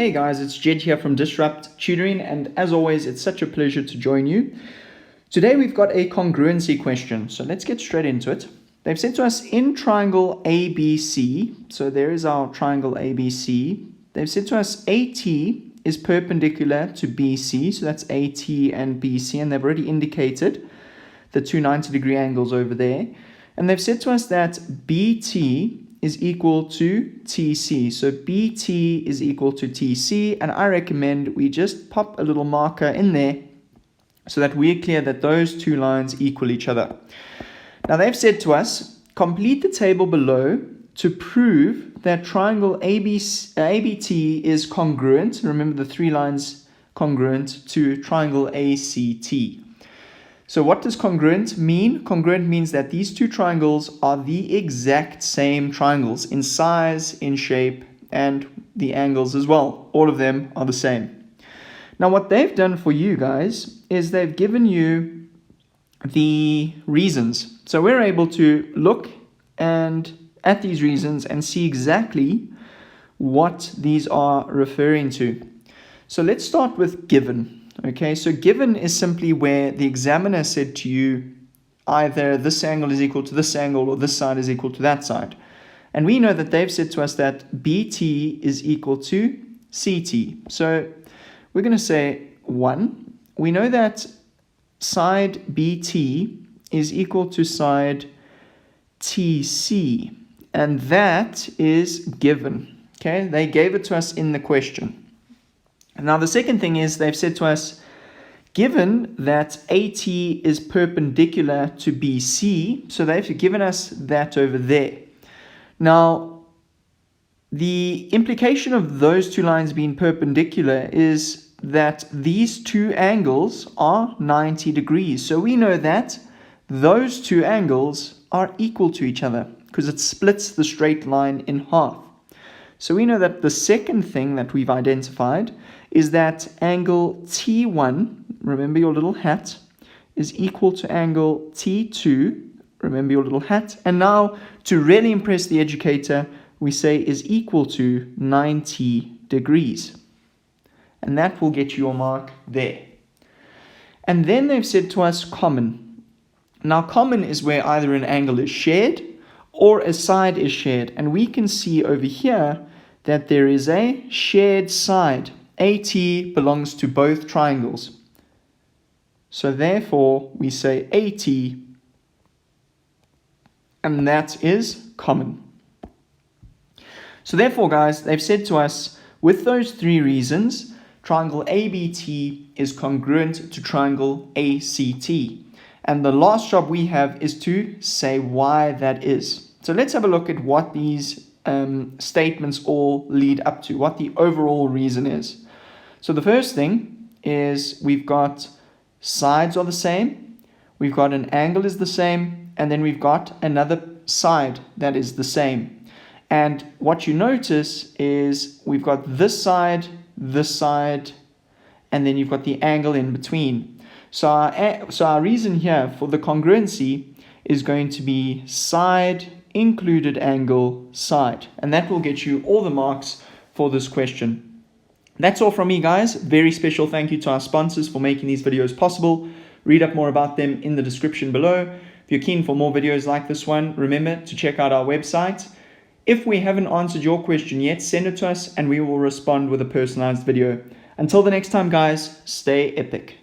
Hey guys, it's Jedd here from Disrupt Tutoring, and as always, it's such a pleasure to join you. Today we've got a congruency question, so let's get straight into it. They've said to us in triangle ABC, so there is our triangle ABC. They've said to us AT is perpendicular to BC, so that's AT and BC, and they've already indicated the two 90-degree angles over there. And they've said to us that BT is equal to TC. So BT is equal to TC, and I recommend we just pop a little marker in there so that we're clear that those two lines equal each other. Now they've said to us, complete the table below to prove that triangle ABT is congruent. Remember the three lines congruent to triangle ACT. So what does congruent mean? Congruent means that these two triangles are the exact same triangles in size, in shape, and the angles as well. All of them are the same. Now what they've done for you guys is they've given you the reasons. So we're able to look at these reasons and see exactly what these are referring to. So let's start with given. Okay, so given is simply where the examiner said to you either this angle is equal to this angle or this side is equal to that side. And we know that they've said to us that BT is equal to CT. So we're going to say 1. We know that side BT is equal to side TC. And that is given. Okay, they gave it to us in the question. Now the second thing is they've said to us, given that AT is perpendicular to BC, so they've given us that over there. Now the implication of those two lines being perpendicular is that these two angles are 90 degrees. So we know that those two angles are equal to each other because it splits the straight line in half. So we know that the second thing that we've identified is that angle T1, remember your little hat, is equal to angle T2, remember your little hat. And now, to really impress the educator, we say is equal to 90 degrees. And that will get you your mark there. And then they've said to us common. Now, common is where either an angle is shared or a side is shared. And we can see over here that there is a shared side. AT belongs to both triangles. So therefore, we say AT, and that is common. So therefore, guys, they've said to us, with those three reasons, triangle ABT is congruent to triangle ACT. And the last job we have is to say why that is. So let's have a look at what these statements all lead up to, what the overall reason is. So the first thing is we've got sides are the same, we've got an angle is the same, and then we've got another side that is the same. And what you notice is we've got this side, and then you've got the angle in between. So our reason here for the congruency is going to be side included angle side, and that will get you all the marks for this question. That's all from me, guys. Very special thank you to our sponsors for making these videos possible. Read up more about them in the description below. If you're keen for more videos like this one, remember to check out our website. If we haven't answered your question yet, send it to us and we will respond with a personalized video. Until the next time, guys, stay epic.